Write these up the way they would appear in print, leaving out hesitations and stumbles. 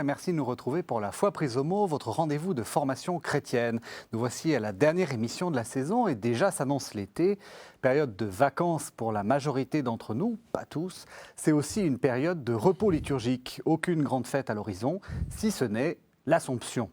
merci de nous retrouver pour la Foi prise au mot, votre rendez-vous de formation chrétienne. Nous voici à la dernière émission de la saison et déjà s'annonce l'été, période de vacances pour la majorité d'entre nous, pas tous. C'est aussi une période de repos liturgique, aucune grande fête à l'horizon, si ce n'est l'Assomption.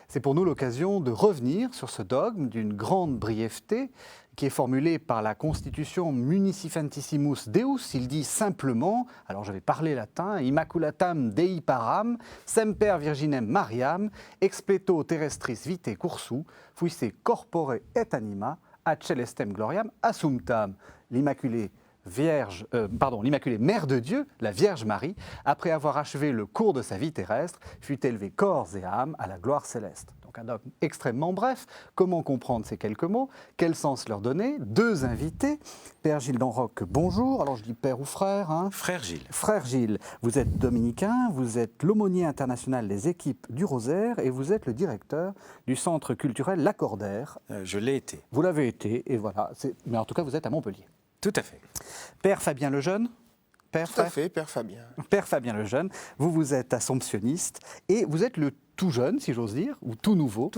C'est pour nous l'occasion de revenir sur ce dogme d'une grande brièveté qui est formulé par la Constitution Municipentissimus Deus. Il dit simplement, alors je vais parler latin, Immaculatam Dei param, semper Virginem Mariam, expleto terrestris vitae cursu, fuisse corpore et anima, ad celestem gloriam assumptam. L'Immaculée l'Immaculée Mère de Dieu, la Vierge Marie, après avoir achevé le cours de sa vie terrestre, fut élevée corps et âme à la gloire céleste. Donc un dogme extrêmement bref. Comment comprendre ces quelques mots? Quel sens leur donner? Deux invités. Père Gilles d'Enroc, bonjour. Alors je dis père ou frère, hein? Frère Gilles. Frère Gilles, vous êtes dominicain, vous êtes l'aumônier international des équipes du Rosaire et vous êtes le directeur du centre culturel Lacordaire. Je l'ai été. Vous l'avez été, et voilà. Mais en tout cas, vous êtes à Montpellier. Tout à fait. Père Fabien Lejeune, père, Tout à fait, Père Fabien. Père Fabien Lejeune, vous êtes assomptionniste et vous êtes le tout jeune, si j'ose dire, ou tout nouveau,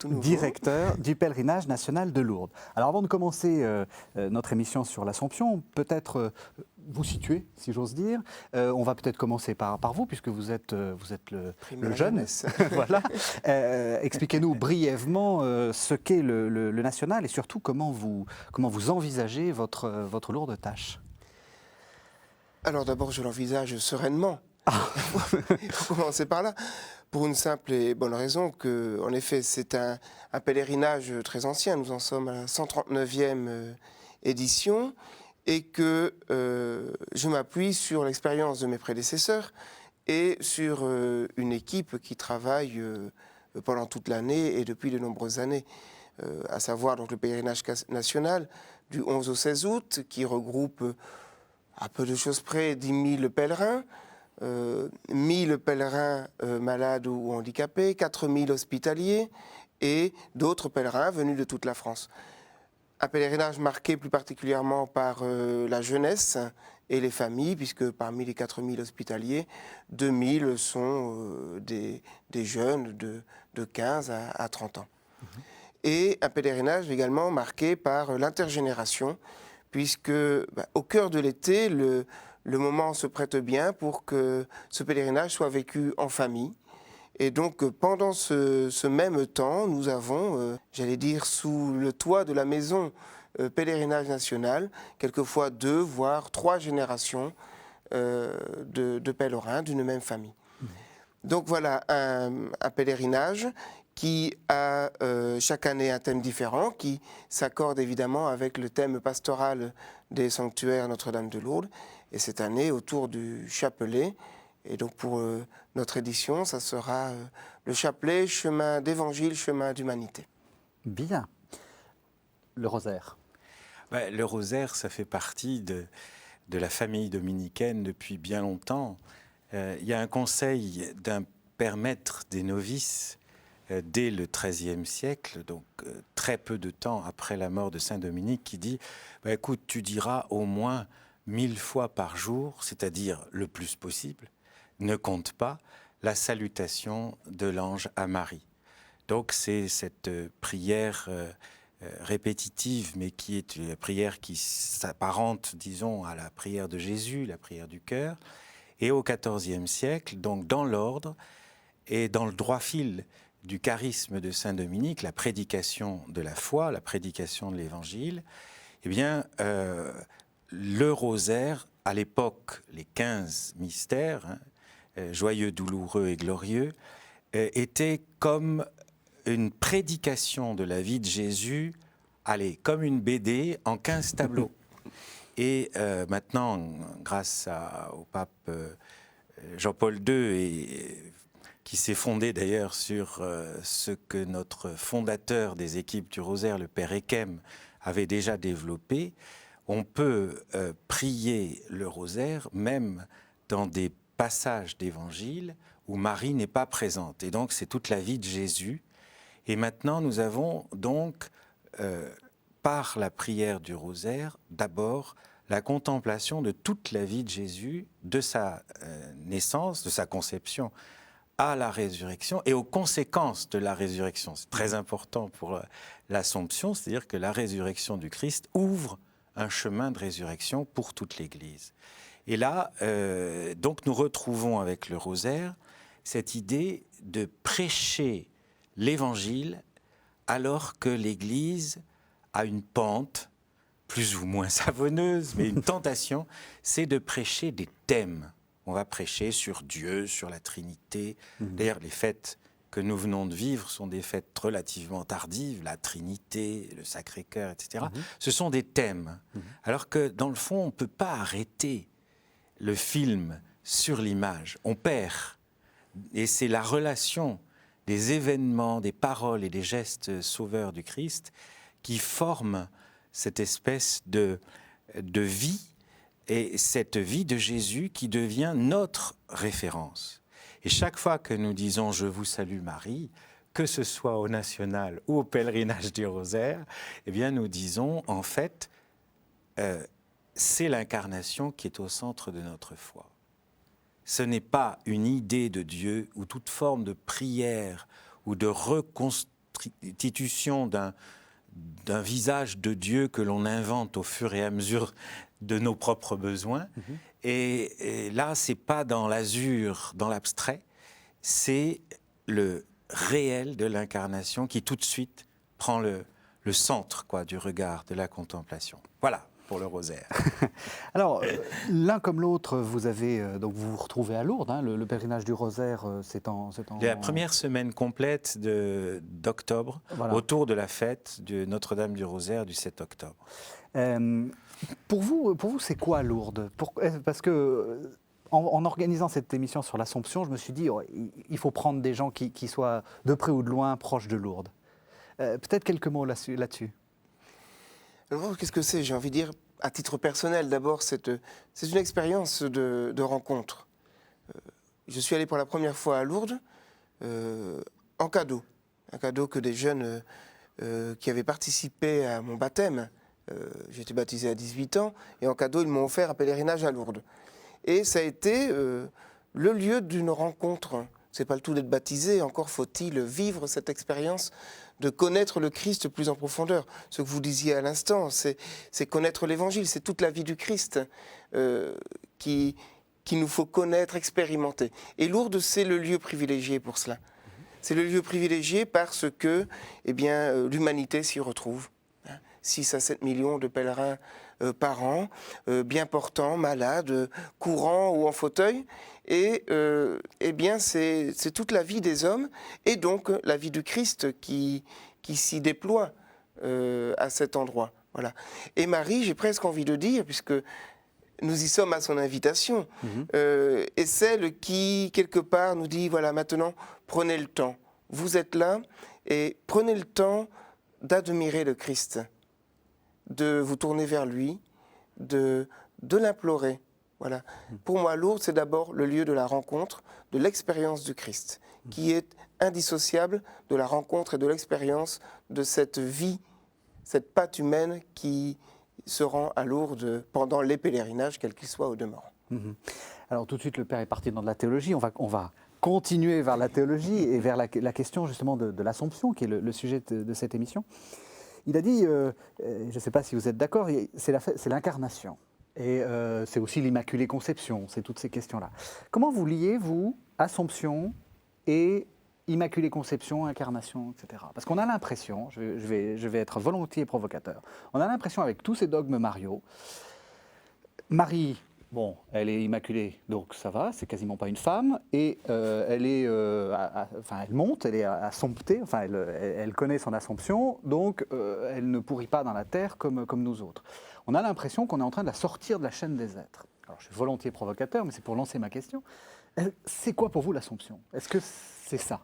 directeur du pèlerinage national de Lourdes. Alors avant de commencer notre émission sur l'Assomption, peut-être vous situer, si j'ose dire. On va peut-être commencer par vous, puisque vous êtes le jeune. Voilà. Expliquez-nous brièvement ce qu'est le national et surtout comment vous envisagez votre lourde tâche. Alors d'abord, je l'envisage sereinement. Il faut commencer par là. Pour une simple et bonne raison que, en effet, c'est un pèlerinage très ancien. Nous en sommes à la 139e édition et que je m'appuie sur l'expérience de mes prédécesseurs et sur une équipe qui travaille pendant toute l'année et depuis de nombreuses années, à savoir donc le pèlerinage national du 11 au 16 août qui regroupe à peu de choses près 10 000 pèlerins, 1000 pèlerins malades ou handicapés, 4000 hospitaliers et d'autres pèlerins venus de toute la France. Un pèlerinage marqué plus particulièrement par la jeunesse et les familles, puisque parmi les 4000 hospitaliers, 2000 sont des jeunes de 15 à 30 ans. Et un pèlerinage également marqué par l'intergénération, puisque au cœur de l'été, le moment se prête bien pour que ce pèlerinage soit vécu en famille. Et donc, pendant ce même temps, nous avons, j'allais dire, sous le toit de la maison pèlerinage national, quelquefois 2, voire 3 générations de pèlerins d'une même famille. Donc voilà, un pèlerinage qui a chaque année un thème différent, qui s'accorde évidemment avec le thème pastoral des sanctuaires Notre-Dame de Lourdes. Et cette année, autour du chapelet, et donc pour notre édition, ça sera le chapelet, chemin d'évangile, chemin d'humanité. Bien. Le rosaire. Le rosaire, ça fait partie de la famille dominicaine depuis bien longtemps. Il y a un conseil d'un père maître des novices dès le XIIIe siècle, donc très peu de temps après la mort de Saint Dominique, qui dit écoute, tu diras au moins 1000 fois par jour, c'est-à-dire le plus possible, ne compte pas, la salutation de l'ange à Marie. Donc c'est cette prière répétitive, mais qui est une prière qui s'apparente, disons, à la prière de Jésus, la prière du cœur. Et au XIVe siècle, donc dans l'ordre et dans le droit fil du charisme de Saint Dominique, la prédication de la foi, la prédication de l'Évangile, eh bien, le rosaire, à l'époque, les 15 mystères, joyeux, douloureux et glorieux, était comme une prédication de la vie de Jésus, comme une BD en 15 tableaux. Et maintenant, grâce au pape Jean-Paul II, qui s'est fondé d'ailleurs sur ce que notre fondateur des équipes du Rosaire, le Père Ekem, avait déjà développé, on peut prier le Rosaire même dans des passages d'évangile où Marie n'est pas présente. Et donc c'est toute la vie de Jésus. Et maintenant nous avons donc, par la prière du Rosaire, d'abord la contemplation de toute la vie de Jésus, de sa naissance, de sa conception à la résurrection et aux conséquences de la résurrection. C'est très important pour l'Assomption, c'est-à-dire que la résurrection du Christ ouvre un chemin de résurrection pour toute l'Église. Et là, donc nous retrouvons avec le rosaire cette idée de prêcher l'Évangile alors que l'Église a une pente, plus ou moins savonneuse, mais une tentation, c'est de prêcher des thèmes. On va prêcher sur Dieu, sur la Trinité. D'ailleurs, les fêtes que nous venons de vivre sont des fêtes relativement tardives, la Trinité, le Sacré-Cœur, etc. Ce sont des thèmes. Alors que, dans le fond, on ne peut pas arrêter le film sur l'image. On perd. Et c'est la relation des événements, des paroles et des gestes sauveurs du Christ qui forment cette espèce de vie, et cette vie de Jésus qui devient notre référence. Et chaque fois que nous disons « Je vous salue Marie », que ce soit au national ou au pèlerinage du rosaire, eh bien nous disons en fait, c'est l'incarnation qui est au centre de notre foi. Ce n'est pas une idée de Dieu ou toute forme de prière ou de reconstitution d'un visage de Dieu que l'on invente au fur et à mesure de nos propres besoins. Et là, ce n'est pas dans l'azur, dans l'abstrait, c'est le réel de l'incarnation qui tout de suite prend le centre du regard, de la contemplation. Voilà pour le rosaire. Alors, l'un comme l'autre, vous avez donc vous vous retrouvez à Lourdes. Hein, le pèlerinage du rosaire, c'est en... La première semaine complète d'octobre, voilà, autour de la fête de Notre-Dame du Rosaire du 7 octobre. Pour vous, c'est quoi Lourdes? Parce que en organisant cette émission sur l'Assomption, je me suis dit, il faut prendre des gens qui soient de près ou de loin proches de Lourdes. Peut-être quelques mots là-dessus. Alors, qu'est-ce que c'est? J'ai envie de dire, à titre personnel, d'abord, c'est une expérience de rencontre. Je suis allé pour la première fois à Lourdes en cadeau. Un cadeau que des jeunes qui avaient participé à mon baptême. J'ai été baptisé à 18 ans, et en cadeau, ils m'ont offert un pèlerinage à Lourdes. Et ça a été le lieu d'une rencontre. C'est pas le tout d'être baptisé, encore faut-il vivre cette expérience de connaître le Christ plus en profondeur. Ce que vous disiez à l'instant, c'est connaître l'Évangile, c'est toute la vie du Christ qu'il nous faut connaître, expérimenter. Et Lourdes, c'est le lieu privilégié pour cela. C'est le lieu privilégié parce que l'humanité s'y retrouve. 6 à 7 millions de pèlerins par an, bien portants, malades, courants ou en fauteuil. Et c'est toute la vie des hommes et donc la vie du Christ qui s'y déploie à cet endroit. Voilà. Et Marie, j'ai presque envie de dire, puisque nous y sommes à son invitation, est celle qui, quelque part, nous dit, voilà, maintenant, prenez le temps. Vous êtes là et prenez le temps d'admirer le Christ, de vous tourner vers lui, de l'implorer. Voilà. Pour moi, Lourdes, c'est d'abord le lieu de la rencontre, de l'expérience du Christ, qui est indissociable de la rencontre et de l'expérience de cette vie, cette patte humaine qui se rend à Lourdes pendant les pèlerinages, quels qu'ils soient au demeurant. Alors tout de suite, le Père est parti dans de la théologie. On va continuer vers la théologie et vers la question justement de l'Assomption, qui est le sujet de cette émission. Il a dit, je ne sais pas si vous êtes d'accord, c'est l'incarnation. Et c'est aussi l'Immaculée Conception, c'est toutes ces questions-là. Comment vous liez, vous, Assomption et Immaculée Conception, Incarnation, etc. Parce qu'on a l'impression, je vais être volontiers provocateur, on a l'impression avec tous ces dogmes mariaux, Marie, bon, elle est immaculée, donc ça va, c'est quasiment pas une femme, et elle est, elle monte, elle est assomptée, enfin elle connaît son Assomption, donc elle ne pourrit pas dans la terre comme nous autres. On a l'impression qu'on est en train de la sortir de la chaîne des êtres. Alors je suis volontiers provocateur, mais c'est pour lancer ma question. C'est quoi pour vous l'Assomption? Est-ce que c'est ça?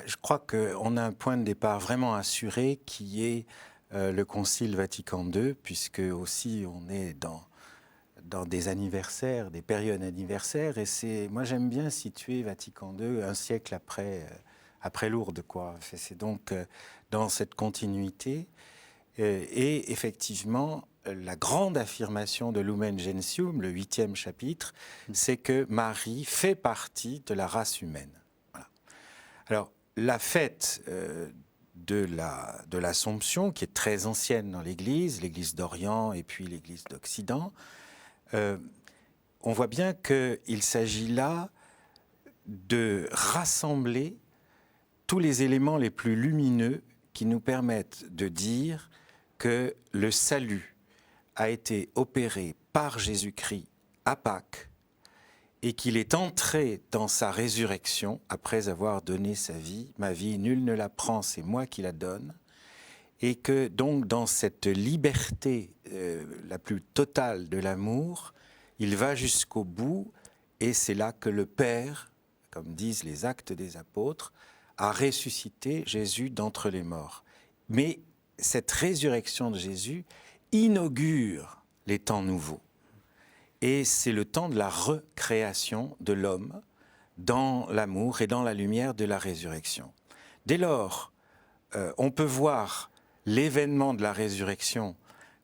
Je crois qu'on a un point de départ vraiment assuré qui est le Concile Vatican II, puisque aussi on est dans des anniversaires, des périodes anniversaires, et moi j'aime bien situer Vatican II un siècle après Lourdes, quoi. C'est donc dans cette continuité, et effectivement la grande affirmation de Lumen Gentium, le 8e chapitre, c'est que Marie fait partie de la race humaine. Voilà. Alors, la fête de l'Assomption, qui est très ancienne dans l'Église d'Orient et puis l'Église d'Occident, on voit bien qu'il s'agit là de rassembler tous les éléments les plus lumineux qui nous permettent de dire que le salut a été opéré par Jésus-Christ à Pâques et qu'il est entré dans sa résurrection après avoir donné sa vie. Ma vie, nul ne la prend, c'est moi qui la donne. Et que donc dans cette liberté la plus totale de l'amour, il va jusqu'au bout et c'est là que le Père, comme disent les Actes des Apôtres, a ressuscité Jésus d'entre les morts. Mais cette résurrection de Jésus inaugure les temps nouveaux. Et c'est le temps de la recréation de l'homme dans l'amour et dans la lumière de la résurrection. Dès lors, on peut voir l'événement de la résurrection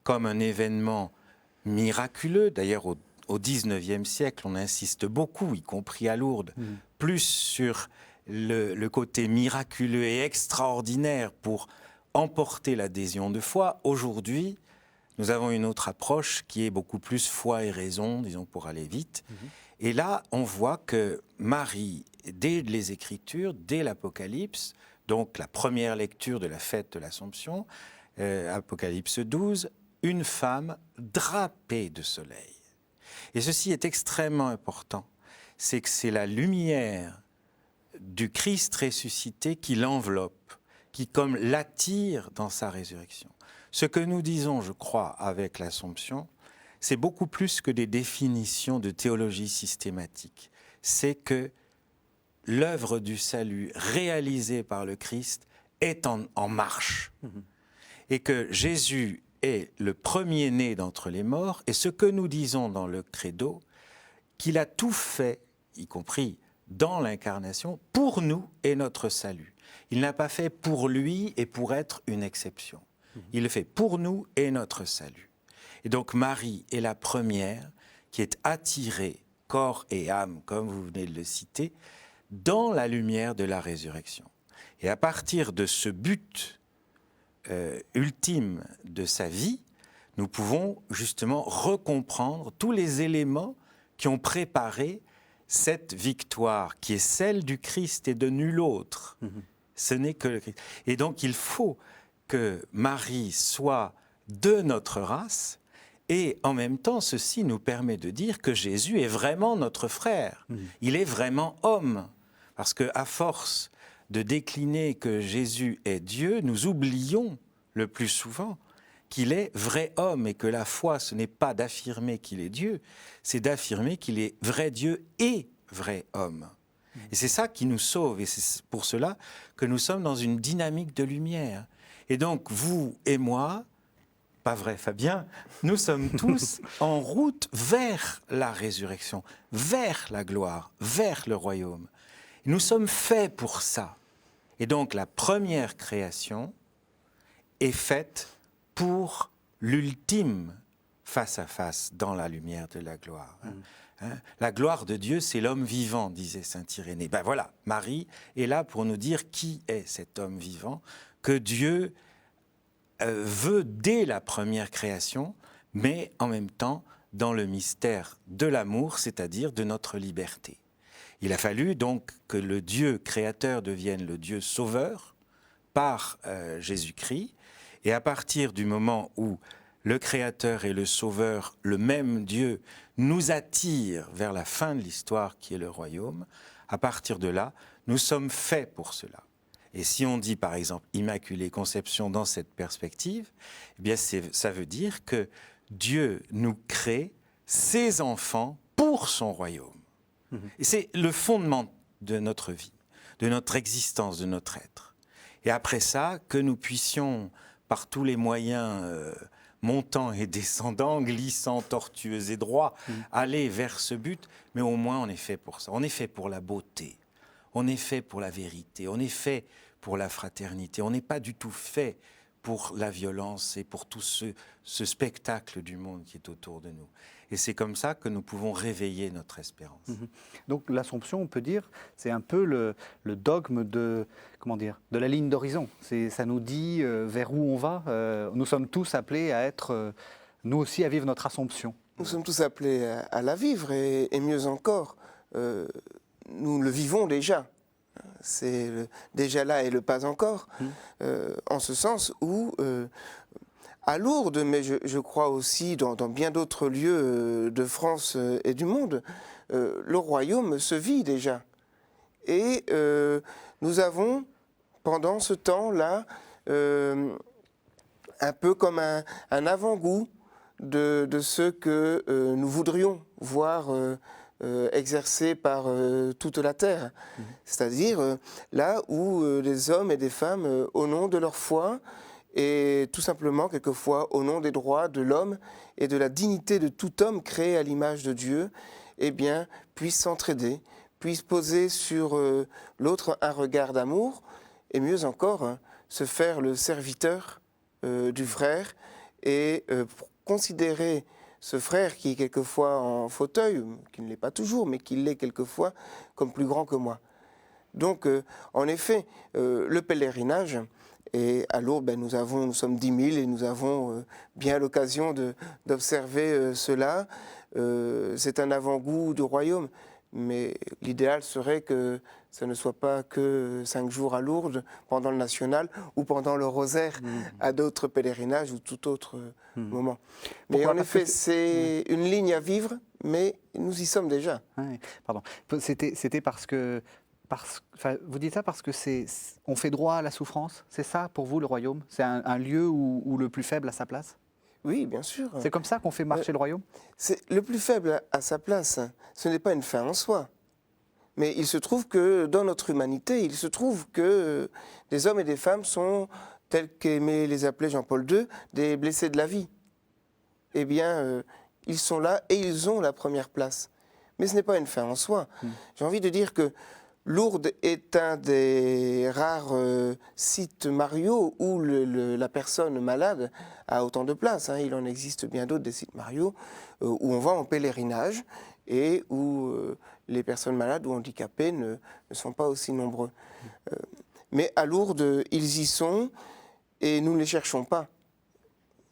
comme un événement miraculeux. D'ailleurs, au XIXe siècle, on insiste beaucoup, y compris à Lourdes, plus sur le côté miraculeux et extraordinaire pour emporter l'adhésion de foi. Aujourd'hui, nous avons une autre approche qui est beaucoup plus foi et raison, disons, pour aller vite. Et là, on voit que Marie, dès les Écritures, dès l'Apocalypse, donc la première lecture de la fête de l'Assomption, Apocalypse 12, une femme drapée de soleil. Et ceci est extrêmement important, c'est que c'est la lumière du Christ ressuscité qui l'enveloppe, qui comme l'attire dans sa résurrection. Ce que nous disons, je crois, avec l'Assomption, c'est beaucoup plus que des définitions de théologie systématique. C'est que l'œuvre du salut réalisée par le Christ est en marche. Et que Jésus est le premier-né d'entre les morts, et ce que nous disons dans le credo, qu'il a tout fait, y compris dans l'incarnation, pour nous et notre salut. Il n'a pas fait pour lui et pour être une exception. Il le fait pour nous et notre salut. Et donc Marie est la première qui est attirée, corps et âme, comme vous venez de le citer, dans la lumière de la résurrection. Et à partir de ce but ultime de sa vie, nous pouvons justement recomprendre tous les éléments qui ont préparé cette victoire, qui est celle du Christ et de nul autre. Ce n'est que le Christ. Et donc il faut que Marie soit de notre race, et en même temps, ceci nous permet de dire que Jésus est vraiment notre frère. Il est vraiment homme. Parce qu'à force de décliner que Jésus est Dieu, nous oublions le plus souvent qu'il est vrai homme et que la foi, ce n'est pas d'affirmer qu'il est Dieu, c'est d'affirmer qu'il est vrai Dieu et vrai homme. Et c'est ça qui nous sauve, et c'est pour cela que nous sommes dans une dynamique de lumière. Et donc, vous et moi, pas vrai Fabien, nous sommes tous en route vers la résurrection, vers la gloire, vers le royaume. Nous sommes faits pour ça. Et donc, la première création est faite pour l'ultime face à face dans la lumière de la gloire. La gloire de Dieu, c'est l'homme vivant, disait saint Irénée. Ben voilà, Marie est là pour nous dire qui est cet homme vivant que Dieu veut dès la première création, mais en même temps dans le mystère de l'amour, c'est-à-dire de notre liberté. Il a fallu donc que le Dieu créateur devienne le Dieu sauveur par Jésus-Christ, et à partir du moment où le Créateur et le Sauveur, le même Dieu, nous attire vers la fin de l'histoire qui est le royaume, à partir de là, nous sommes faits pour cela. Et si on dit par exemple Immaculée Conception dans cette perspective, eh bien ça veut dire que Dieu nous crée ses enfants pour son royaume. Et c'est le fondement de notre vie, de notre existence, de notre être. Et après ça, que nous puissions, par tous les moyens montants et descendants, glissants, tortueux et droits, aller vers ce but, mais au moins on est fait pour ça. On est fait pour la beauté, on est fait pour la vérité, on est fait pour la fraternité. On n'est pas du tout fait pour la violence et pour tout ce spectacle du monde qui est autour de nous. Et c'est comme ça que nous pouvons réveiller notre espérance. Donc l'Assomption, on peut dire, c'est un peu le dogme de, comment dire, de la ligne d'horizon. Ça nous dit vers où on va. Nous sommes tous appelés à être, nous aussi, à vivre notre Assomption. Nous sommes tous appelés à la vivre et mieux encore, nous le vivons déjà. C'est déjà là et le pas encore, en ce sens où, à Lourdes, mais je crois aussi dans bien d'autres lieux de France et du monde, le royaume se vit déjà. Et nous avons, pendant ce temps-là, un peu comme un avant-goût de ce que nous voudrions voir exercé par toute la terre. C'est-à-dire là où des hommes et des femmes, au nom de leur foi, et tout simplement, quelquefois, au nom des droits de l'homme et de la dignité de tout homme créé à l'image de Dieu, eh bien, puissent s'entraider, puissent poser sur l'autre un regard d'amour, et mieux encore, se faire le serviteur du frère, et considérer ce frère qui est quelquefois en fauteuil, qui ne l'est pas toujours, mais qui l'est quelquefois, comme plus grand que moi. Donc, en effet, le pèlerinage, et à Lourdes, nous sommes 10 000 et nous avons bien l'occasion d'observer cela. C'est un avant-goût du royaume, mais l'idéal serait que ça ne soit pas que 5 jours à Lourdes pendant le national ou pendant le rosaire à d'autres pèlerinages ou tout autre moment. Mais Pourquoi? en effet, c'est une ligne à vivre, mais nous y sommes déjà. Oui, pardon. C'était parce que... vous dites ça parce que on fait droit à la souffrance, c'est ça pour vous le royaume? C'est un lieu où le plus faible a sa place? Oui, bien sûr. C'est comme ça qu'on fait marcher le royaume? Le plus faible à sa place, ce n'est pas une fin en soi. Mais il se trouve que dans notre humanité, il se trouve que des hommes et des femmes sont, tels qu'aimait les appeler Jean-Paul II, des blessés de la vie. Eh bien, ils sont là et ils ont la première place. Mais ce n'est pas une fin en soi. J'ai envie de dire que Lourdes est un des rares sites mariaux où la personne malade a autant de place. Il en existe bien d'autres des sites mariaux où on va en pèlerinage et où les personnes malades ou handicapées ne sont pas aussi nombreux. Mais à Lourdes, ils y sont et nous ne les cherchons pas.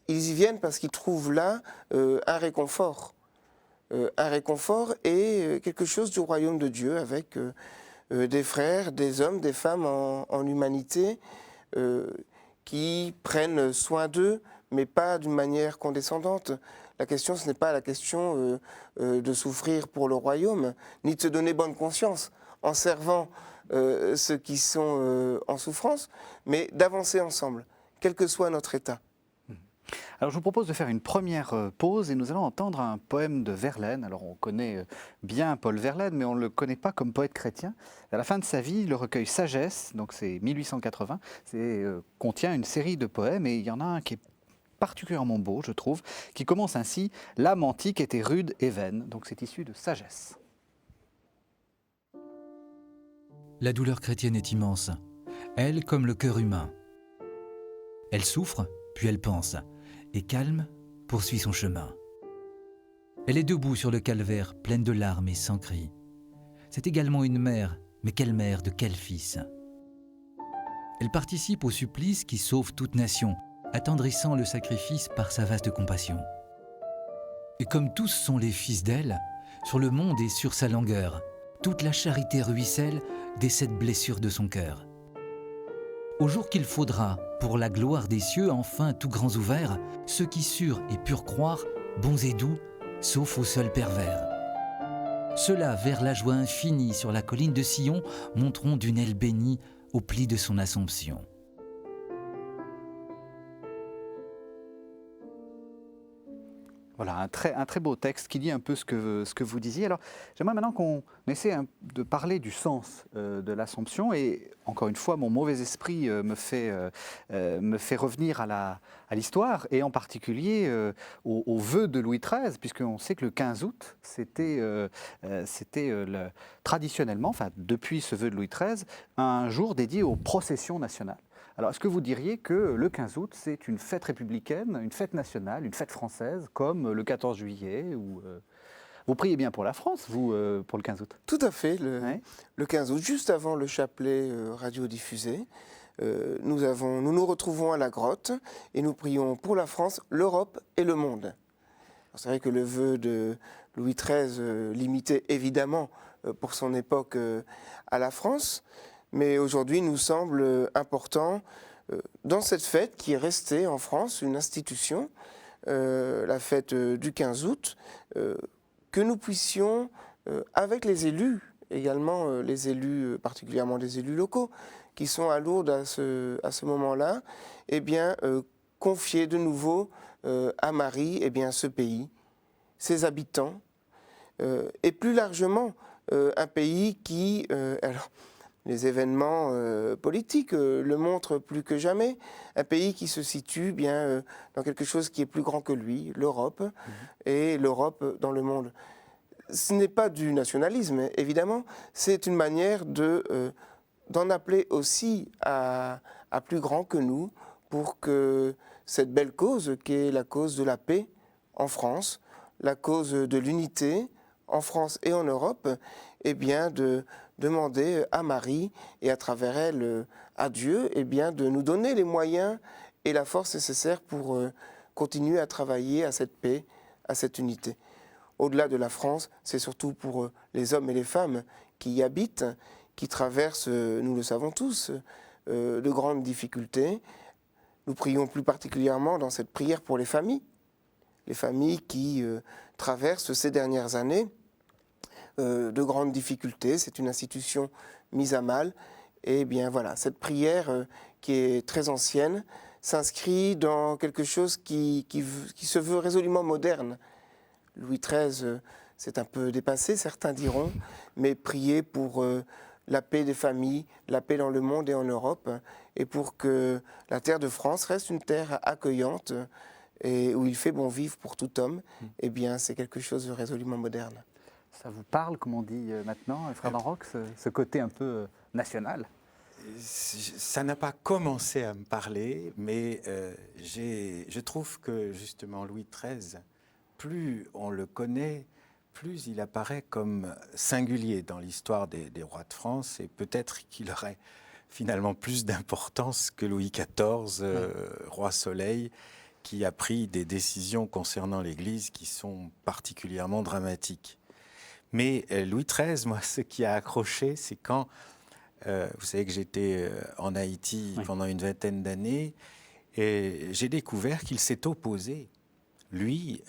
Ils y viennent parce qu'ils trouvent là un réconfort. Un réconfort et quelque chose du royaume de Dieu avec... des frères, des hommes, des femmes en humanité qui prennent soin d'eux, mais pas d'une manière condescendante. La question, ce n'est pas la question de souffrir pour le royaume, ni de se donner bonne conscience en servant ceux qui sont en souffrance, mais d'avancer ensemble, quel que soit notre état. Alors je vous propose de faire une première pause et nous allons entendre un poème de Verlaine. Alors on connaît bien Paul Verlaine, mais on ne le connaît pas comme poète chrétien. À la fin de sa vie, le recueil Sagesse, donc c'est 1880, contient une série de poèmes et il y en a un qui est particulièrement beau, je trouve, qui commence ainsi « L'âme antique était rude et vaine ». Donc c'est issu de Sagesse. La douleur chrétienne est immense, elle comme le cœur humain. Elle souffre, puis elle pense, et calme, poursuit son chemin. Elle est debout sur le calvaire, pleine de larmes et sans cri. C'est également une mère, mais quelle mère, de quel fils? Elle participe au supplice qui sauve toute nation, attendrissant le sacrifice par sa vaste compassion. Et comme tous sont les fils d'elle, sur le monde et sur sa langueur, toute la charité ruisselle des 7 blessures de son cœur. Au jour qu'il faudra, pour la gloire des cieux, enfin tout grands ouverts, ceux qui sûrs et purent croire, bons et doux, sauf aux seuls pervers. Ceux-là, vers la joie infinie sur la colline de Sion, monteront d'une aile bénie au pli de son Assomption. Voilà, un très beau texte qui dit un peu ce que vous disiez. Alors, j'aimerais maintenant qu'on essaie de parler du sens de l'Assomption. Et encore une fois, mon mauvais esprit me fait revenir à l'histoire, et en particulier aux vœux de Louis XIII, puisqu'on sait que le 15 août, c'était traditionnellement, enfin depuis ce vœu de Louis XIII, un jour dédié aux processions nationales. Alors, est-ce que vous diriez que le 15 août, c'est une fête républicaine, une fête nationale, une fête française, comme le 14 juillet Vous priez bien pour la France, vous, pour le 15 août? Tout à fait. Ouais. Le 15 août, juste avant le chapelet radiodiffusé, nous nous retrouvons à la grotte et nous prions pour la France, l'Europe et le monde. C'est vrai que le vœu de Louis XIII limitait évidemment pour son époque à la France, mais aujourd'hui nous semble important dans cette fête qui est restée en France une institution, la fête du 15 août, que nous puissions, avec les élus, également les élus, particulièrement les élus locaux, qui sont à Lourdes à ce moment-là, eh bien, confier de nouveau à Marie eh bien, ce pays, ses habitants, et plus largement un pays qui, alors, les événements politiques le montrent plus que jamais, un pays qui se situe bien dans quelque chose qui est plus grand que lui, l'Europe, et l'Europe dans le monde. Ce n'est pas du nationalisme, évidemment, c'est une manière d'en appeler aussi à plus grand que nous pour que cette belle cause, qui est la cause de la paix en France, la cause de l'unité en France et en Europe, eh bien de demander à Marie et à travers elle à Dieu eh bien de nous donner les moyens et la force nécessaires pour continuer à travailler à cette paix, à cette unité. Au-delà de la France, c'est surtout pour les hommes et les femmes qui y habitent, qui traversent, nous le savons tous, de grandes difficultés. Nous prions plus particulièrement dans cette prière pour les familles qui traversent ces dernières années de grandes difficultés. C'est une institution mise à mal. Et bien voilà, cette prière qui est très ancienne s'inscrit dans quelque chose qui se veut résolument moderne. Louis XIII s'est un peu dépassé, certains diront, mais prier pour la paix des familles, la paix dans le monde et en Europe, et pour que la terre de France reste une terre accueillante et où il fait bon vivre pour tout homme, eh bien c'est quelque chose de résolument moderne. Ça vous parle, comme on dit maintenant, frère d'Enroc, ce côté un peu national? Ça n'a pas commencé à me parler, mais je trouve que justement Louis XIII, plus on le connaît, plus il apparaît comme singulier dans l'histoire des rois de France, et peut-être qu'il aurait finalement plus d'importance que Louis XIV, roi Soleil, qui a pris des décisions concernant l'Église qui sont particulièrement dramatiques. Mais Louis XIII, moi, ce qui a accroché, c'est quand, vous savez que j'étais en Haïti pendant une vingtaine d'années, et j'ai découvert qu'il s'est opposé, lui,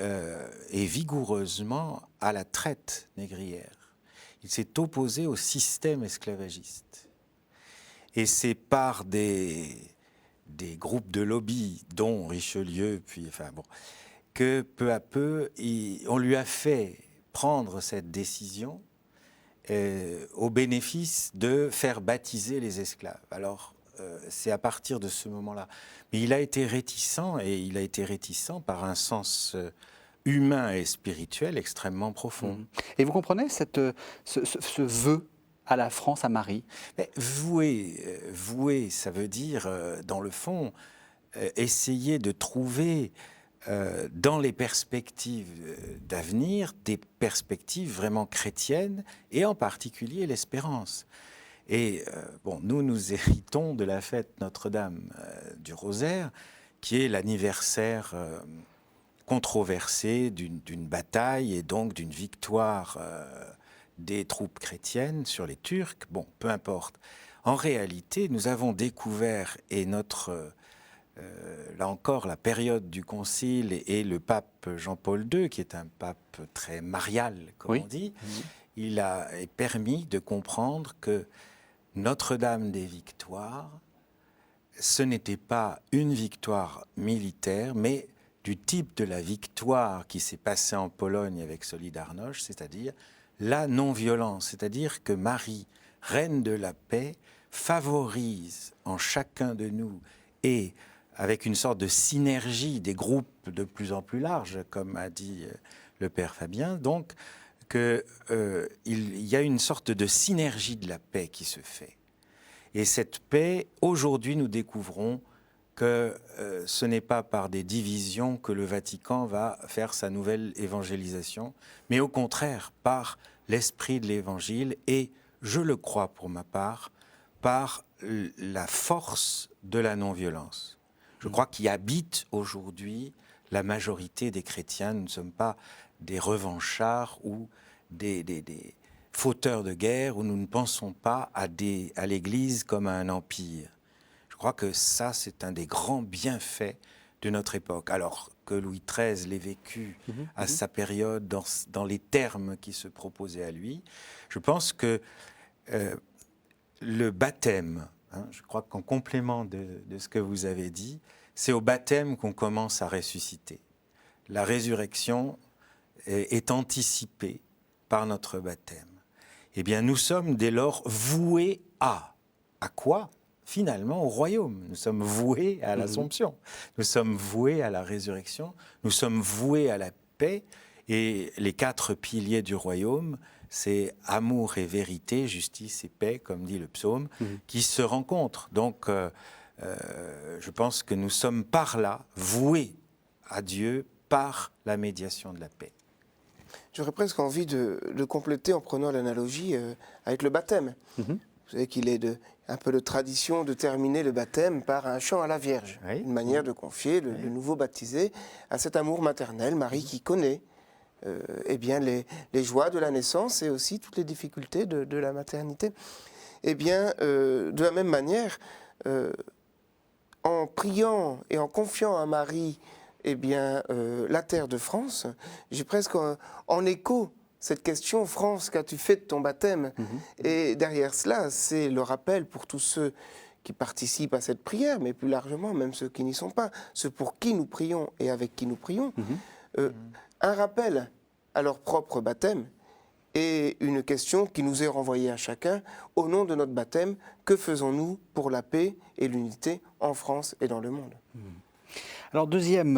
et vigoureusement, à la traite négrière. Il s'est opposé au système esclavagiste. Et c'est par des groupes de lobby, dont Richelieu, puis, enfin bon, que peu à peu, on lui a fait prendre cette décision au bénéfice de faire baptiser les esclaves. Alors, c'est à partir de ce moment-là. Mais il a été réticent, et il a été réticent par un sens humain et spirituel extrêmement profond. Et vous comprenez ce vœu à la France, à Marie? Mais vouer, ça veut dire, dans le fond, essayer de trouver dans les perspectives d'avenir, des perspectives vraiment chrétiennes, et en particulier l'espérance. Et bon, nous héritons de la fête Notre-Dame du Rosaire, qui est l'anniversaire controversé d'une bataille et donc d'une victoire des troupes chrétiennes sur les Turcs. Bon, peu importe. En réalité, nous avons découvert, et là encore, la période du Concile et le pape Jean-Paul II, qui est un pape très marial, comme on dit, il a permis de comprendre que Notre-Dame des Victoires, ce n'était pas une victoire militaire, mais du type de la victoire qui s'est passée en Pologne avec Solidarność, c'est-à-dire la non-violence, c'est-à-dire que Marie, reine de la paix, favorise en chacun de nous, et avec une sorte de synergie des groupes de plus en plus larges, comme a dit le père Fabien, donc qu'il y a une sorte de synergie de la paix qui se fait. Et cette paix, aujourd'hui, nous découvrons que ce n'est pas par des divisions que le Vatican va faire sa nouvelle évangélisation, mais au contraire, par l'esprit de l'Évangile et, je le crois pour ma part, par la force de la non-violence. Je crois qu'y habite aujourd'hui la majorité des chrétiens. Nous ne sommes pas des revanchards ou des fauteurs de guerre, où nous ne pensons pas à l'Église comme à un empire. Je crois que ça, c'est un des grands bienfaits de notre époque. Alors que Louis XIII l'ait vécu à sa période, dans les termes qui se proposaient à lui, je pense que le baptême, je crois qu'en complément de ce que vous avez dit, c'est au baptême qu'on commence à ressusciter. La résurrection est anticipée par notre baptême. Eh bien, nous sommes dès lors voués à quoi ? Finalement, au royaume. Nous sommes voués à l'Assomption. Nous sommes voués à la résurrection. Nous sommes voués à la paix. Et les 4 piliers du royaume, c'est amour et vérité, justice et paix, comme dit le psaume, qui se rencontrent. Donc, je pense que nous sommes par là voués à Dieu par la médiation de la paix. J'aurais presque envie de compléter en prenant l'analogie avec le baptême. Vous savez qu'il est un peu de tradition de terminer le baptême par un chant à la Vierge, une manière de confier le nouveau baptisé à cet amour maternel, Marie qui connaît eh bien, les joies de la naissance et aussi toutes les difficultés de la maternité. Eh bien, de la même manière, en priant et en confiant à Marie eh bien, la terre de France, j'ai presque en écho cette question, France, qu'as-tu fait de ton baptême ? Et derrière cela, c'est le rappel pour tous ceux qui participent à cette prière, mais plus largement, même ceux qui n'y sont pas, ceux pour qui nous prions et avec qui nous prions, un rappel à leur propre baptême et une question qui nous est renvoyée à chacun, au nom de notre baptême, que faisons-nous pour la paix et l'unité en France et dans le monde ? Alors deuxième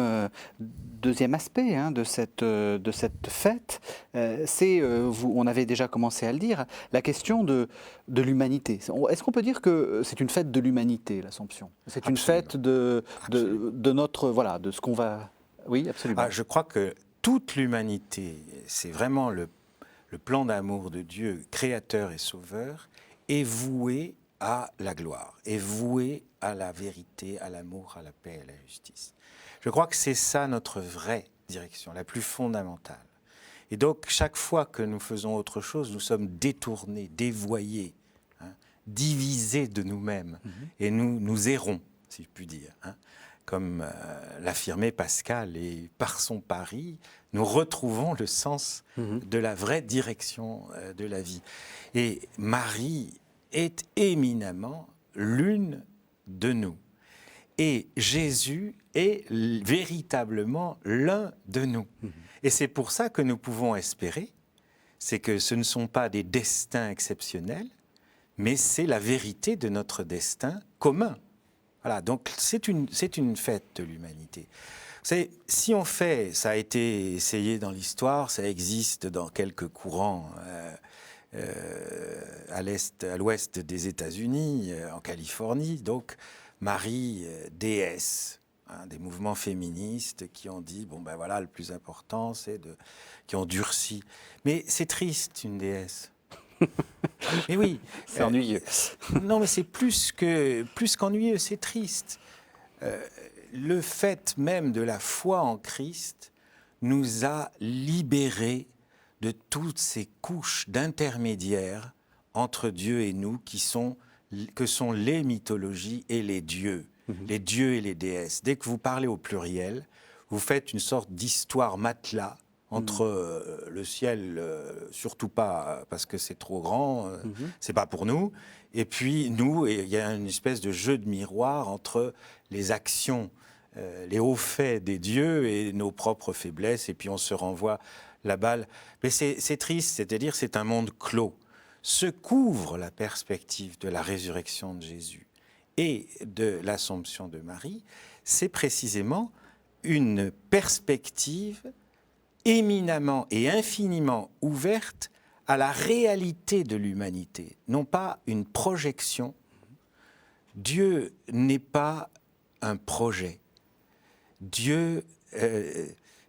aspect de cette fête, c'est, on avait déjà commencé à le dire, la question de l'humanité. Est-ce qu'on peut dire que c'est une fête de l'humanité, l'Assomption ? C'est une fête de notre, voilà, de ce qu'on va... Oui, absolument. Je crois que toute l'humanité, c'est vraiment le plan d'amour de Dieu, créateur et sauveur, est voué à la gloire, est voué à la vérité, à l'amour, à la paix, à la justice. Je crois que c'est ça notre vraie direction, la plus fondamentale. Et donc, chaque fois que nous faisons autre chose, nous sommes détournés, dévoyés, divisés de nous-mêmes. Et nous errons, si je puis dire. Comme l'affirmait Pascal, et par son pari, nous retrouvons le sens de la vraie direction de la vie. Et Marie est éminemment l'une de nous. Et Jésus est véritablement l'un de nous. Et c'est pour ça que nous pouvons espérer, c'est que ce ne sont pas des destins exceptionnels, mais c'est la vérité de notre destin commun. Voilà, donc c'est une fête de l'humanité. Vous savez, si on fait, ça a été essayé dans l'histoire, ça existe dans quelques courants à l'ouest des États-Unis, en Californie, donc Marie, déesse, des mouvements féministes qui ont dit, bon ben voilà, le plus important, qui ont durci. Mais c'est triste, une déesse. Mais oui. C'est ennuyeux. Non, mais c'est plus qu'ennuyeux, c'est triste. Le fait même de la foi en Christ nous a libérés de toutes ces couches d'intermédiaires entre Dieu et nous que sont les mythologies et les dieux et les déesses. Dès que vous parlez au pluriel, vous faites une sorte d'histoire matelas entre le ciel, surtout pas parce que c'est trop grand, c'est pas pour nous, et puis nous, et il y a une espèce de jeu de miroir entre les actions, les hauts faits des dieux et nos propres faiblesses, et puis on se renvoie la balle. Mais c'est triste, c'est-à-dire c'est un monde clos. Se couvre la perspective de la résurrection de Jésus et de l'Assomption de Marie, c'est précisément une perspective éminemment et infiniment ouverte à la réalité de l'humanité, non pas une projection Dieu n'est pas un projet. Dieu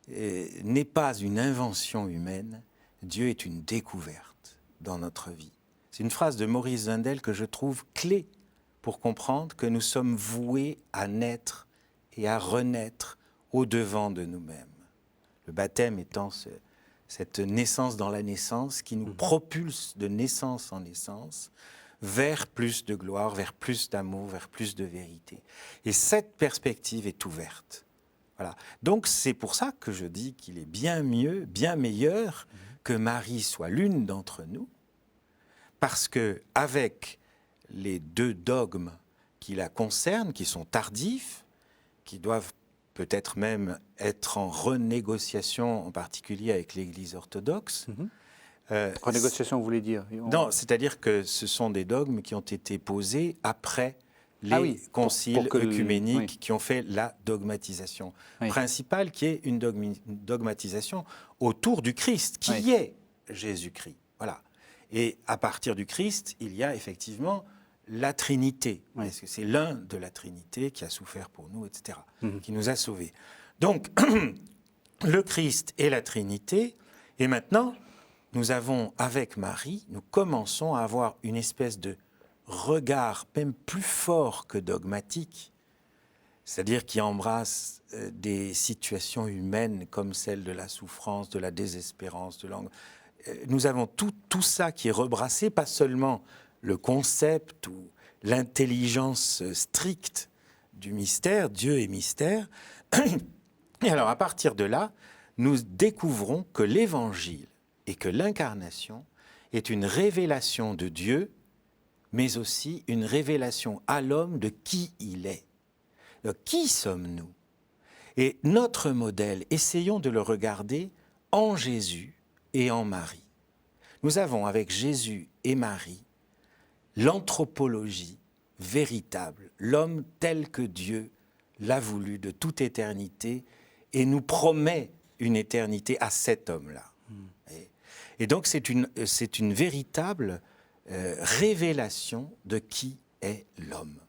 n'est pas une invention humaine. Dieu est une découverte dans notre vie. C'est une phrase de Maurice Zundel que je trouve clé pour comprendre que nous sommes voués à naître et à renaître au-devant de nous-mêmes. Le baptême étant cette naissance dans la naissance qui nous propulse de naissance en naissance vers plus de gloire, vers plus d'amour, vers plus de vérité. Et cette perspective est ouverte. Voilà. Donc c'est pour ça que je dis qu'il est bien mieux, bien meilleur que Marie soit l'une d'entre nous, parce qu'avec les deux dogmes qui la concernent, qui sont tardifs, qui doivent peut-être même être en renégociation, en particulier avec l'Église orthodoxe. Renégociation, vous voulez dire? Non, c'est-à-dire que ce sont des dogmes qui ont été posés après les conciles œcuméniques qui ont fait la dogmatisation principale, qui est une dogmatisation autour du Christ, qui est Jésus-Christ. Voilà. Et à partir du Christ, il y a effectivement la Trinité, parce que c'est l'un de la Trinité qui a souffert pour nous, etc., qui nous a sauvés. Donc, le Christ et la Trinité, et maintenant, nous avons, avec Marie, nous commençons à avoir une espèce de regard même plus fort que dogmatique, c'est-à-dire qui embrasse des situations humaines comme celle de la souffrance, de la désespérance, de l'angoisse. Nous avons tout ça qui est rebrassé, pas seulement le concept ou l'intelligence stricte du mystère, Dieu est mystère. Et alors, à partir de là, nous découvrons que l'Évangile et que l'incarnation est une révélation de Dieu, mais aussi une révélation à l'homme de qui il est. Donc, qui sommes-nous? Et notre modèle, essayons de le regarder en Jésus et en Marie. Nous avons avec Jésus et Marie l'anthropologie véritable, l'homme tel que Dieu l'a voulu de toute éternité et nous promet une éternité à cet homme-là. Et donc c'est une véritable révélation de qui est l'homme.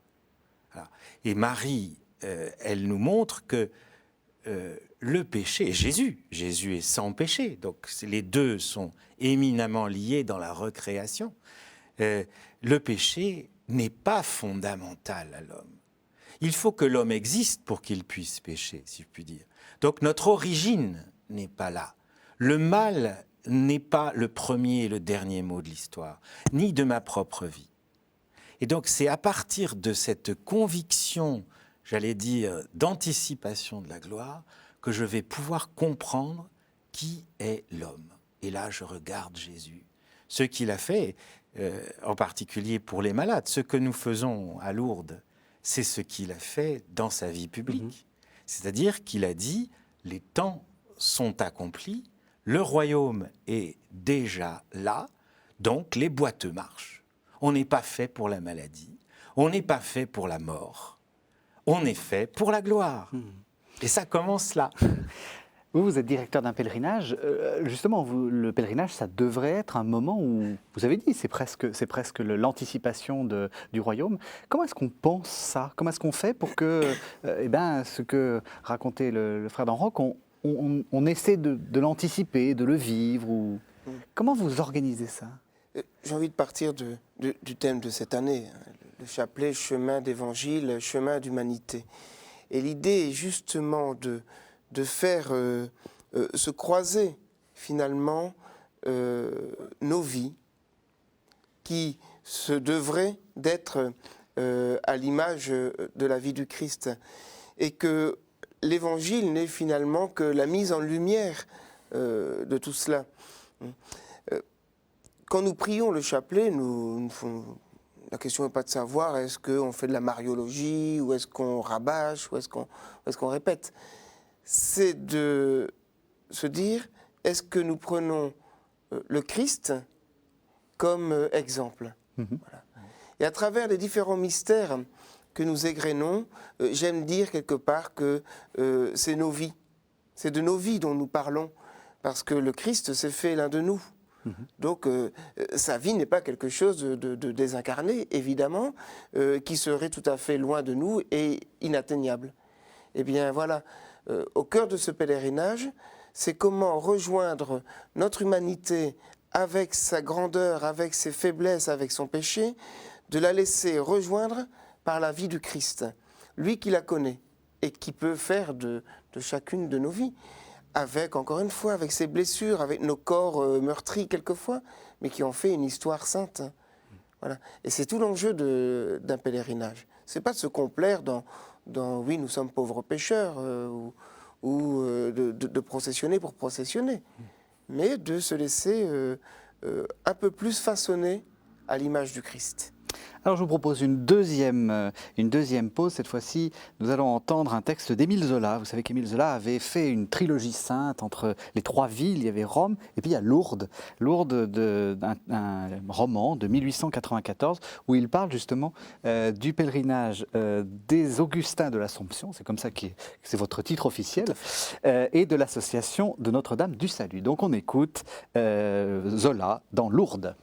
Voilà. Et Marie, elle nous montre que le péché, Jésus est sans péché, donc les deux sont éminemment liés dans la recréation. Le péché n'est pas fondamental à l'homme. Il faut que l'homme existe pour qu'il puisse pécher, si je puis dire. Donc notre origine n'est pas là. Le mal n'est pas le premier et le dernier mot de l'histoire, ni de ma propre vie. Et donc c'est à partir de cette conviction, j'allais dire, d'anticipation de la gloire, que je vais pouvoir comprendre qui est l'homme. Et là, je regarde Jésus, ce qu'il a fait, en particulier pour les malades. Ce que nous faisons à Lourdes, c'est ce qu'il a fait dans sa vie publique. C'est-à-dire qu'il a dit, les temps sont accomplis, le royaume est déjà là, donc les boiteux marchent. On n'est pas fait pour la maladie, on n'est pas fait pour la mort, on est fait pour la gloire. Et ça commence là. Vous êtes directeur d'un pèlerinage. Justement, le pèlerinage, ça devrait être un moment où, vous avez dit, c'est presque l'anticipation du royaume. Comment est-ce qu'on pense ça? Comment est-ce qu'on fait pour que, ce que racontait le frère d'Enroc, on essaie de l'anticiper, de le vivre Comment vous organisez ça? J'ai envie de partir du thème de cette année, le chapelet chemin d'évangile, chemin d'humanité. Et l'idée est justement de faire se croiser finalement nos vies qui se devraient d'être à l'image de la vie du Christ. Et que l'Évangile n'est finalement que la mise en lumière de tout cela. Quand nous prions le chapelet, la question n'est pas de savoir est-ce qu'on fait de la mariologie, ou est-ce qu'on rabâche, ou est-ce qu'on répète. C'est de se dire, est-ce que nous prenons le Christ comme exemple? Voilà. Et à travers les différents mystères que nous égrénons, j'aime dire quelque part que c'est nos vies. C'est de nos vies dont nous parlons, parce que le Christ s'est fait l'un de nous. Donc sa vie n'est pas quelque chose de désincarné, évidemment, qui serait tout à fait loin de nous et inatteignable. Eh bien voilà, au cœur de ce pèlerinage, c'est comment rejoindre notre humanité avec sa grandeur, avec ses faiblesses, avec son péché, de la laisser rejoindre par la vie du Christ, lui qui la connaît et qui peut faire de chacune de nos vies, avec, encore une fois, avec ses blessures, avec nos corps meurtris quelquefois, mais qui ont fait une histoire sainte. Voilà. Et c'est tout l'enjeu d'un pèlerinage. C'est pas de se complaire dans oui, nous sommes pauvres pécheurs, ou de processionner pour processionner, mais de se laisser un peu plus façonner à l'image du Christ. Alors je vous propose une deuxième pause. Cette fois-ci, nous allons entendre un texte d'Émile Zola. Vous savez qu'Émile Zola avait fait une trilogie sainte entre les trois villes. Il y avait Rome et puis il y a Lourdes. Lourdes, un roman de 1894 où il parle justement du pèlerinage des Augustins de l'Assomption, c'est comme ça que c'est votre titre officiel, et de l'association de Notre-Dame du Salut. Donc on écoute Zola dans Lourdes.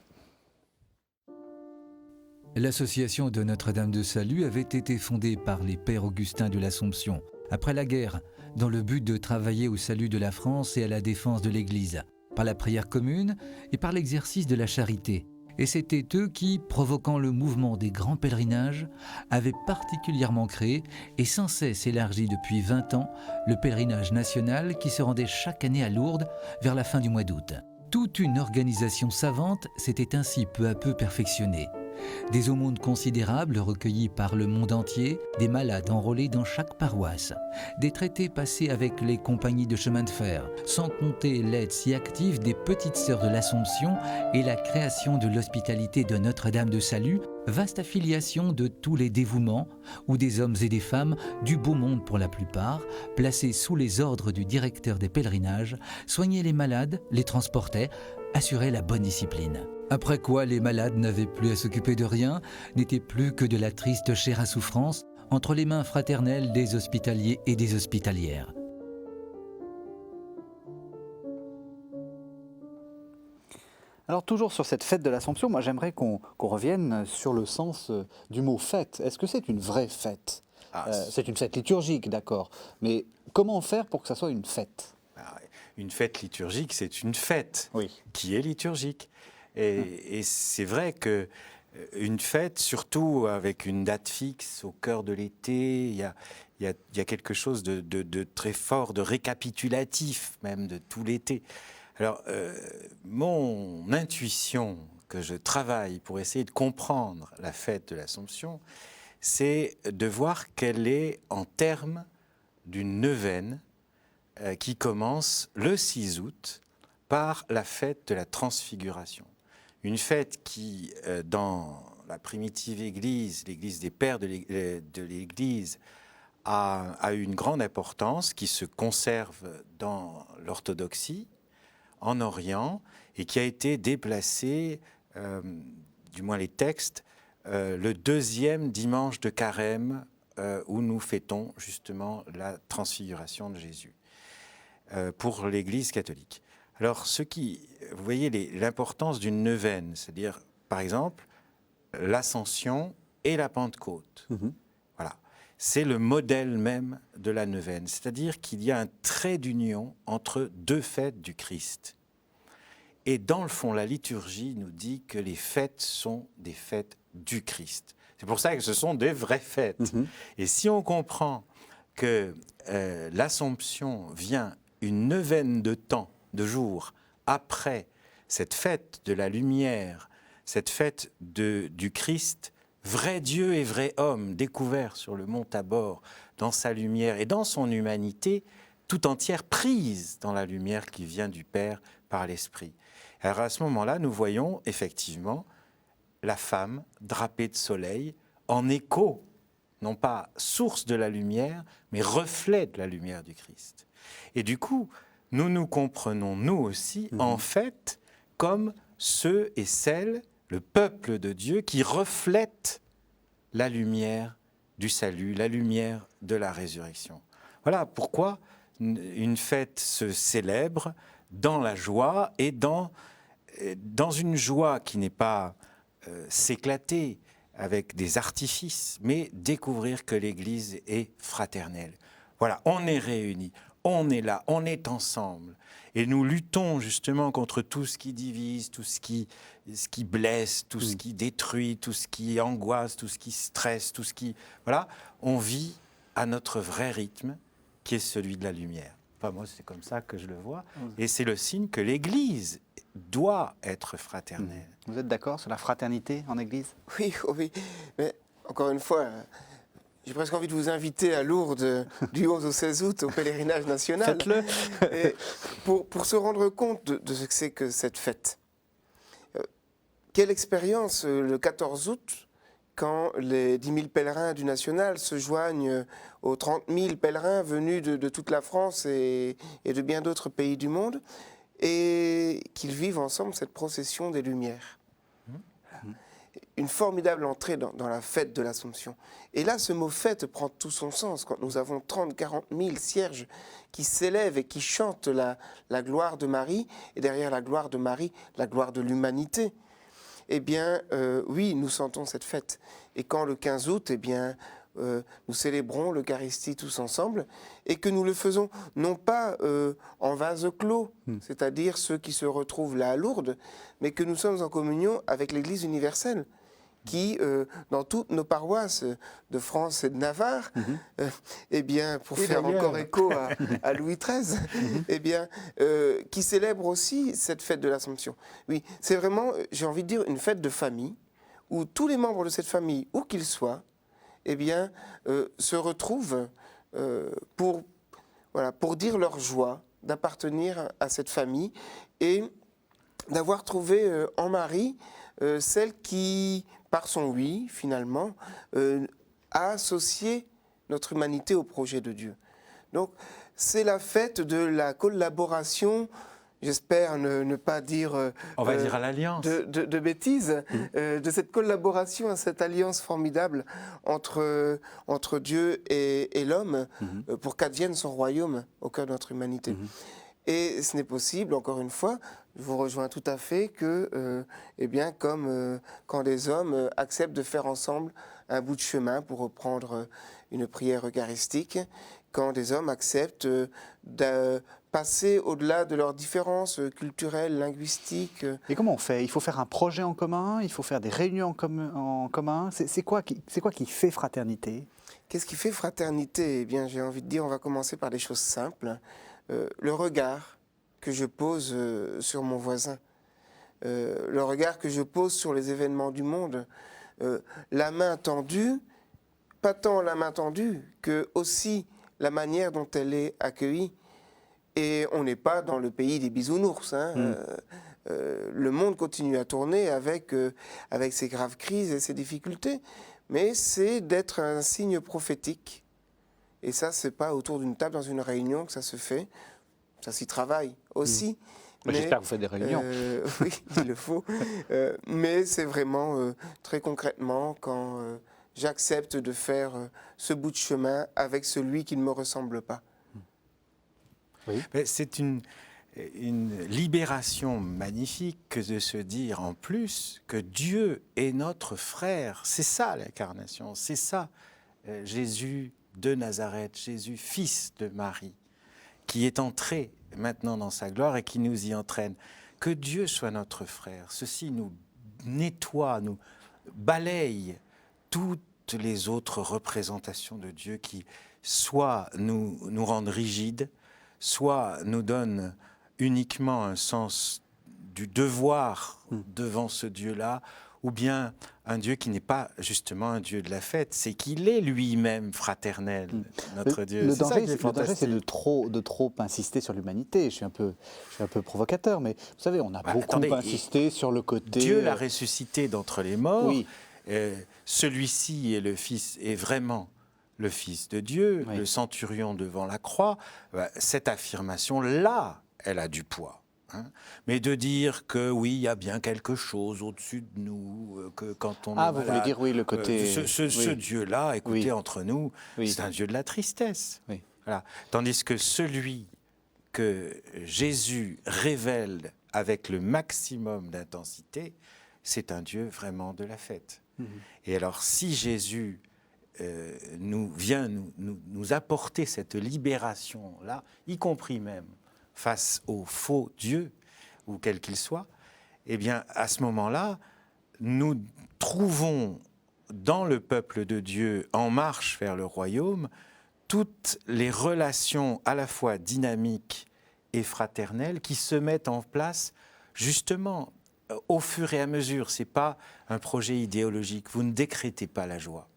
L'association de Notre-Dame de Salut avait été fondée par les pères Augustins de l'Assomption, après la guerre, dans le but de travailler au salut de la France et à la défense de l'Église, par la prière commune et par l'exercice de la charité. Et c'était eux qui, provoquant le mouvement des grands pèlerinages, avaient particulièrement créé et sans cesse élargi depuis 20 ans le pèlerinage national qui se rendait chaque année à Lourdes vers la fin du mois d'août. Toute une organisation savante s'était ainsi peu à peu perfectionnée. Des aumônes considérables recueillis par le monde entier, des malades enrôlés dans chaque paroisse, des traités passés avec les compagnies de chemin de fer, sans compter l'aide si active des petites sœurs de l'Assomption et la création de l'hospitalité de Notre-Dame de Salut, vaste affiliation de tous les dévouements, où des hommes et des femmes, du beau monde pour la plupart, placés sous les ordres du directeur des pèlerinages, soignaient les malades, les transportaient, assuraient la bonne discipline. Après quoi, les malades n'avaient plus à s'occuper de rien, n'étaient plus que de la triste chair à souffrance entre les mains fraternelles des hospitaliers et des hospitalières. Alors toujours sur cette fête de l'Assomption, moi j'aimerais qu'on revienne sur le sens du mot fête. Est-ce que c'est une vraie fête ? C'est une fête liturgique, d'accord, mais comment faire pour que ça soit une fête ? Une fête liturgique, c'est une fête qui est liturgique. Et c'est vrai qu'une fête, surtout avec une date fixe au cœur de l'été, il y a quelque chose de très fort, de récapitulatif même de tout l'été. Alors, mon intuition que je travaille pour essayer de comprendre la fête de l'Assomption, c'est de voir qu'elle est en termes d'une neuvaine qui commence le 6 août par la fête de la Transfiguration. Une fête qui, dans la primitive Église, l'Église des pères de l'Église, a eu une grande importance, qui se conserve dans l'orthodoxie, en Orient, et qui a été déplacée, du moins les textes, le 2e dimanche de Carême, où nous fêtons justement la Transfiguration de Jésus, pour l'Église catholique. Alors, vous voyez l'importance d'une neuvaine, c'est-à-dire, par exemple, l'Ascension et la Pentecôte. Voilà. C'est le modèle même de la neuvaine, c'est-à-dire qu'il y a un trait d'union entre deux fêtes du Christ. Et dans le fond, la liturgie nous dit que les fêtes sont des fêtes du Christ. C'est pour ça que ce sont des vraies fêtes. Et si on comprend que l'Assomption vient une neuvaine de temps, de jours après cette fête de la lumière, cette fête du Christ, vrai Dieu et vrai homme, découvert sur le mont Tabor, dans sa lumière et dans son humanité, tout entière prise dans la lumière qui vient du Père par l'Esprit. Alors à ce moment-là, nous voyons effectivement la femme drapée de soleil en écho, non pas source de la lumière, mais reflet de la lumière du Christ. Et du coup, nous nous comprenons, nous aussi, en fait, comme ceux et celles, le peuple de Dieu, qui reflètent la lumière du salut, la lumière de la résurrection. Voilà pourquoi une fête se célèbre dans la joie et dans dans une joie qui n'est pas s'éclater avec des artifices, mais découvrir que l'Église est fraternelle. Voilà, on est réunis, on est là, on est ensemble. Et nous luttons justement contre tout ce qui divise, tout ce qui blesse, tout ce qui détruit, tout ce qui angoisse, tout ce qui stresse, tout ce qui... Voilà, on vit à notre vrai rythme, qui est celui de la lumière. Enfin, moi, c'est comme ça que je le vois. Et c'est le signe que l'Église doit être fraternelle. Vous êtes d'accord sur la fraternité en Église? Oui, oui. Mais encore une fois, j'ai presque envie de vous inviter à Lourdes du 11 au 16 août au pèlerinage national. Faites-le. Et pour se rendre compte de ce que c'est que cette fête. Quelle expérience le 14 août, quand les 10 000 pèlerins du National se joignent aux 30 000 pèlerins venus de toute la France et de bien d'autres pays du monde, et qu'ils vivent ensemble cette procession des Lumières. Une formidable entrée dans la fête de l'Assomption. Et là, ce mot « fête » prend tout son sens, quand nous avons 30 000, 40 000 cierges qui s'élèvent et qui chantent la gloire de Marie, et derrière la gloire de Marie, la gloire de l'humanité. Eh bien, oui, nous sentons cette fête. Et quand le 15 août, eh bien, nous célébrons l'Eucharistie tous ensemble, et que nous le faisons non pas en vase clos, c'est-à-dire ceux qui se retrouvent là à Lourdes, mais que nous sommes en communion avec l'Église universelle, qui, dans toutes nos paroisses de France et de Navarre, eh bien, pour faire encore écho à Louis XIII, eh bien, qui célèbre aussi cette fête de l'Assomption. Oui, c'est vraiment, j'ai envie de dire, une fête de famille, où tous les membres de cette famille, où qu'ils soient, eh bien, se retrouvent pour dire leur joie d'appartenir à cette famille et d'avoir trouvé en Marie celle qui, par son oui, finalement, a associé notre humanité au projet de Dieu. Donc, c'est la fête de la collaboration, j'espère ne pas dire... On va dire à l'alliance. De bêtises, de cette collaboration, cette alliance formidable entre Dieu et l'homme, pour qu'advienne son royaume au cœur de notre humanité. Et ce n'est possible, encore une fois, je vous rejoins tout à fait, que, eh bien, comme quand les hommes acceptent de faire ensemble un bout de chemin, pour reprendre une prière eucharistique, quand des hommes acceptent de passer au-delà de leurs différences culturelles, linguistiques. Et comment on fait? Il faut faire un projet en commun? Il faut faire des réunions en commun? C'est quoi qui fait fraternité? Qu'est-ce qui fait fraternité? Eh bien, j'ai envie de dire, on va commencer par des choses simples. Le regard que je pose sur mon voisin, le regard que je pose sur les événements du monde, la main tendue, pas tant la main tendue que aussi la manière dont elle est accueillie. Et on n'est pas dans le pays des bisounours. Le monde continue à tourner avec ses graves crises et ses difficultés, mais c'est d'être un signe prophétique. Et ça, c'est pas autour d'une table dans une réunion que ça se fait. Ça s'y travaille aussi. Mais j'espère que vous faites des réunions. Oui, il le faut. Mais c'est vraiment très concrètement quand j'accepte de faire ce bout de chemin avec celui qui ne me ressemble pas. Oui. C'est une libération magnifique que de se dire en plus que Dieu est notre frère. C'est ça l'incarnation, c'est ça Jésus de Nazareth, Jésus, fils de Marie, qui est entré maintenant dans sa gloire et qui nous y entraîne. Que Dieu soit notre frère, ceci nous nettoie, nous balaye toutes les autres représentations de Dieu qui soit nous rendent rigides, soit nous donnent uniquement un sens du devoir devant ce Dieu-là, ou bien un Dieu qui n'est pas justement un Dieu de la fête, c'est qu'il est lui-même fraternel, notre Dieu. Le danger, c'est de trop insister sur l'humanité. Je suis un peu provocateur, mais vous savez, on a beaucoup insisté sur le côté... Dieu l'a ressuscité d'entre les morts. Oui. Celui-ci est vraiment le Fils de Dieu, oui. Le centurion devant la croix. Cette affirmation-là, elle a du poids. Mais de dire que oui, il y a bien quelque chose au-dessus de nous, que quand on est vous voulez dire oui, le côté... ce Dieu-là, écoutez, entre nous, c'est un Dieu de la tristesse. Oui. Voilà. Tandis que celui que Jésus révèle avec le maximum d'intensité, c'est un Dieu vraiment de la fête. Et alors, si Jésus vient nous apporter cette libération-là, y compris même face aux faux dieux, ou quel qu'il soit, eh bien, à ce moment-là, nous trouvons dans le peuple de Dieu, en marche vers le royaume, toutes les relations à la fois dynamiques et fraternelles qui se mettent en place justement au fur et à mesure. Ce n'est pas un projet idéologique, vous ne décrétez pas la joie.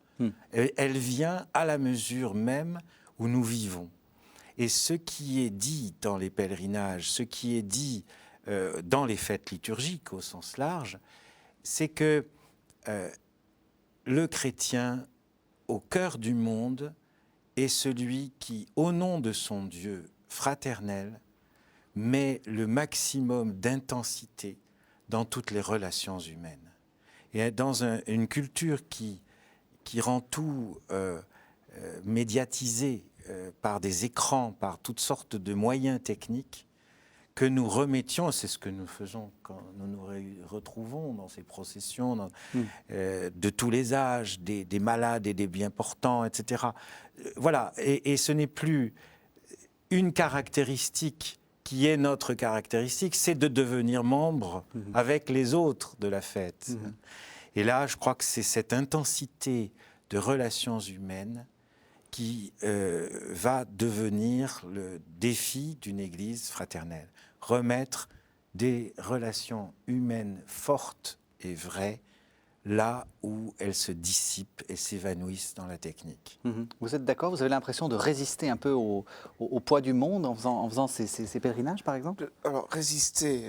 Elle vient à la mesure même où nous vivons. Et ce qui est dit dans les pèlerinages, ce qui est dit dans les fêtes liturgiques au sens large, c'est que le chrétien au cœur du monde est celui qui, au nom de son Dieu fraternel, met le maximum d'intensité dans toutes les relations humaines. Et dans une culture qui rend tout médiatisé par des écrans, par toutes sortes de moyens techniques, que nous remettions, c'est ce que nous faisons quand nous nous retrouvons dans ces processions de tous les âges, des malades et des bien portants, etc. Voilà, et ce n'est plus une caractéristique qui est notre caractéristique, c'est de devenir membre avec les autres de la fête. Et là, je crois que c'est cette intensité de relations humaines qui va devenir le défi d'une Église fraternelle. Remettre des relations humaines fortes et vraies là où elles se dissipent et s'évanouissent dans la technique. Vous êtes d'accord? Vous avez l'impression de résister un peu au poids du monde en faisant ces pèlerinages, par exemple? Alors, résister,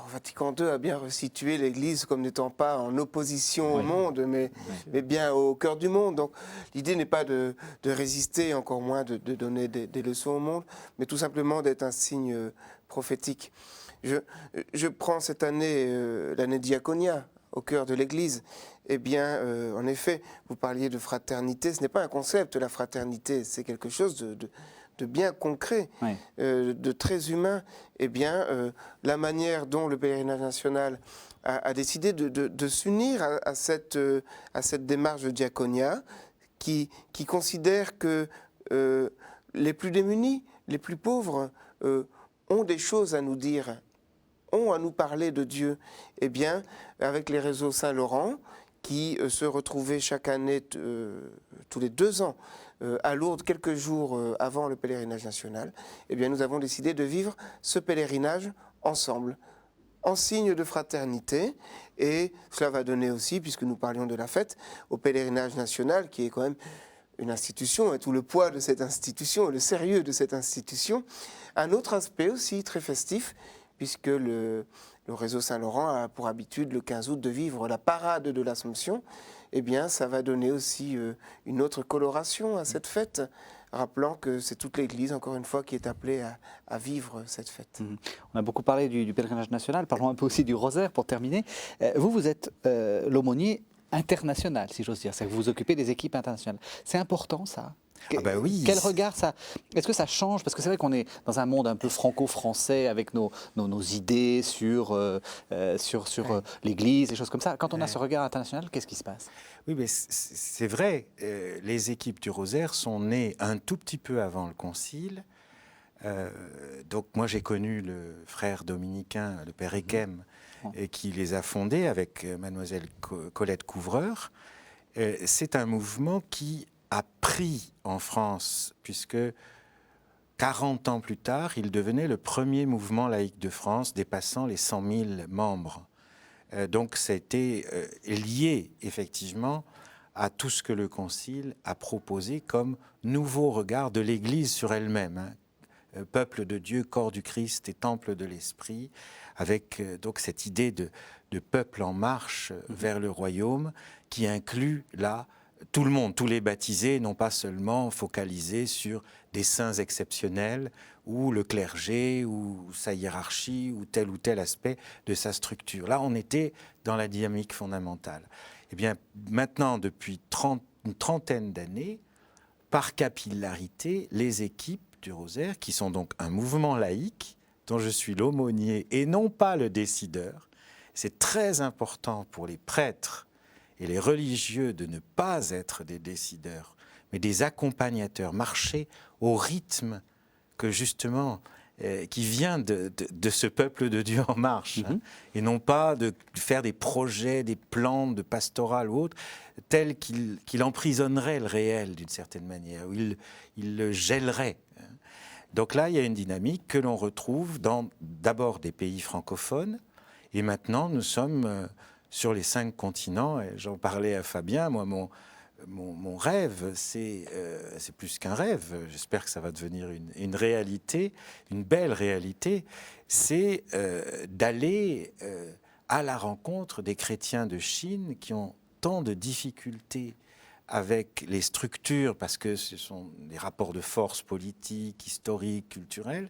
Vatican II a bien resitué l'Église comme n'étant pas en opposition au monde, mais bien au cœur du monde. Donc, l'idée n'est pas de résister, encore moins de donner des leçons au monde, mais tout simplement d'être un signe prophétique. Je prends cette année, l'année Diaconia, au cœur de l'Église. Eh bien, en effet, vous parliez de fraternité. Ce n'est pas un concept, la fraternité. C'est quelque chose de bien concret, de très humain. Eh bien, la manière dont le pèlerinage national a décidé de s'unir à cette démarche de diaconia qui considère que les plus démunis, les plus pauvres, ont des choses à nous dire, ont à nous parler de Dieu. Eh bien, avec les réseaux Saint-Laurent, qui se retrouvaient chaque année, tous les 2 ans, à Lourdes, quelques jours avant le pèlerinage national, eh bien, nous avons décidé de vivre ce pèlerinage ensemble, en signe de fraternité. Et cela va donner aussi, puisque nous parlions de la fête, au pèlerinage national, qui est quand même une institution, et tout le poids de cette institution, le sérieux de cette institution, un autre aspect aussi très festif, puisque le réseau Saint-Laurent a pour habitude le 15 août de vivre la parade de l'Assomption. Eh bien, ça va donner aussi une autre coloration à cette fête, rappelant que c'est toute l'Église, encore une fois, qui est appelée à vivre cette fête. On a beaucoup parlé du pèlerinage national, parlons un peu aussi du rosaire pour terminer. Vous êtes l'aumônier international, si j'ose dire, c'est que vous vous occupez des équipes internationales. C'est important, ça? Oui. Quel regard ça... Est-ce que ça change? Parce que c'est vrai qu'on est dans un monde un peu franco-français avec nos idées sur l'Église, des choses comme ça. Quand on a ce regard international, qu'est-ce qui se passe? Oui, mais c'est vrai. Les équipes du Rosaire sont nées un tout petit peu avant le Concile. Donc moi, j'ai connu le frère dominicain, le père Ekem, et qui les a fondées avec mademoiselle Colette Couvreur. C'est un mouvement qui a pris en France, puisque 40 ans plus tard, il devenait le premier mouvement laïque de France, dépassant les 100 000 membres. Donc, c'était lié, effectivement, à tout ce que le Concile a proposé comme nouveau regard de l'Église sur elle-même. Peuple de Dieu, corps du Christ et temple de l'Esprit, avec donc cette idée de peuple en marche vers le royaume, qui inclut là tout le monde, tous les baptisés, non pas seulement focalisés sur des saints exceptionnels ou le clergé ou sa hiérarchie ou tel aspect de sa structure. Là, on était dans la dynamique fondamentale. Eh bien, maintenant, depuis une trentaine d'années, par capillarité, les équipes du Rosaire, qui sont donc un mouvement laïque, dont je suis l'aumônier et non pas le décideur. C'est très important pour les prêtres et les religieux de ne pas être des décideurs, mais des accompagnateurs, marcher au rythme que justement qui vient de ce peuple de Dieu en marche, hein, et non pas de faire des projets, des plans de pastoral ou autres, tels qu'il emprisonnerait le réel d'une certaine manière, où il le gèlerait. Donc là, il y a une dynamique que l'on retrouve dans d'abord des pays francophones, et maintenant nous sommes sur les 5 continents, et j'en parlais à Fabien, moi mon rêve, c'est plus qu'un rêve, j'espère que ça va devenir une réalité, une belle réalité, c'est d'aller à la rencontre des chrétiens de Chine qui ont tant de difficultés avec les structures, parce que ce sont des rapports de force politiques, historiques, culturels,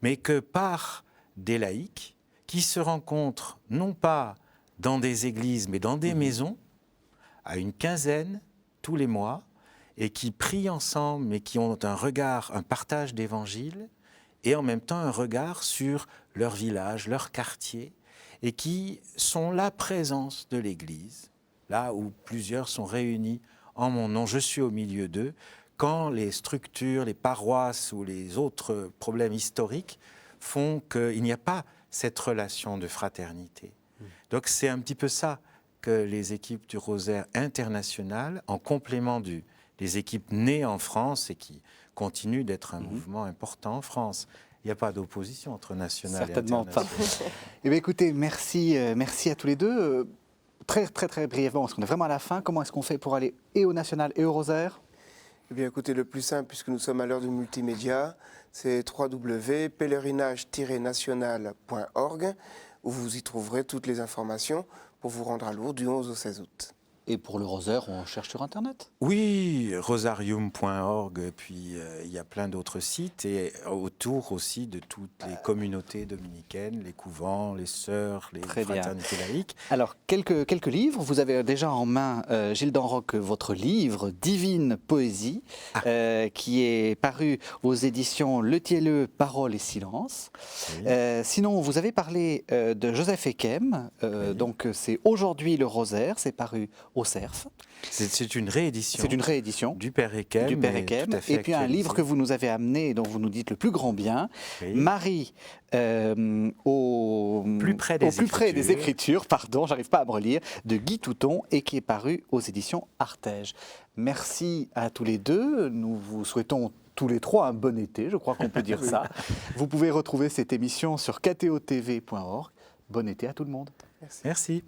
mais que par des laïcs qui se rencontrent non pas dans des églises, mais dans des maisons, à une quinzaine, tous les mois, et qui prient ensemble, mais qui ont un regard, un partage d'évangile, et en même temps un regard sur leur village, leur quartier, et qui sont la présence de l'Église, là où plusieurs sont réunis en mon nom, je suis au milieu d'eux, quand les structures, les paroisses ou les autres problèmes historiques font qu'il n'y a pas cette relation de fraternité. Donc c'est un petit peu ça que les équipes du Rosaire international, en complément des équipes nées en France et qui continuent d'être un mouvement important en France. Il n'y a pas d'opposition entre national Certainement et international. pas. Eh bien, écoutez, merci à tous les deux. Très brièvement, parce qu'on est vraiment à la fin, comment est-ce qu'on fait pour aller et au national et au Rosaire ? Eh bien, écoutez, le plus simple, puisque nous sommes à l'heure du multimédia, c'est www.pèlerinage-national.org, où vous y trouverez toutes les informations pour vous rendre à Lourdes du 11 au 16 août. Et pour le Rosaire, on cherche sur Internet ? Oui, rosarium.org, puis il y a plein d'autres sites, et autour aussi de toutes les communautés dominicaines, les couvents, les sœurs, les fraternités laïques. Alors, quelques livres. Vous avez déjà en main, Gilles Denroc, votre livre « Divine Poésie », qui est paru aux éditions Le Thielleux, Paroles et Silence. Oui. Sinon, vous avez parlé de Joseph Ekem, donc c'est Aujourd'hui le Rosaire, c'est paru au Cerf. C'est une réédition. C'est une réédition du Père Ekem. Du Père Ekem. Et puis un livre que vous nous avez amené et dont vous nous dites le plus grand bien, Marie au plus près des Écritures, pardon, j'arrive pas à me relire, de Guy Touton et qui est paru aux éditions Artege. Merci à tous les deux. Nous vous souhaitons tous les trois un bon été, je crois qu'on peut dire ça. Vous pouvez retrouver cette émission sur ktotv.org. Bon été à tout le monde. Merci.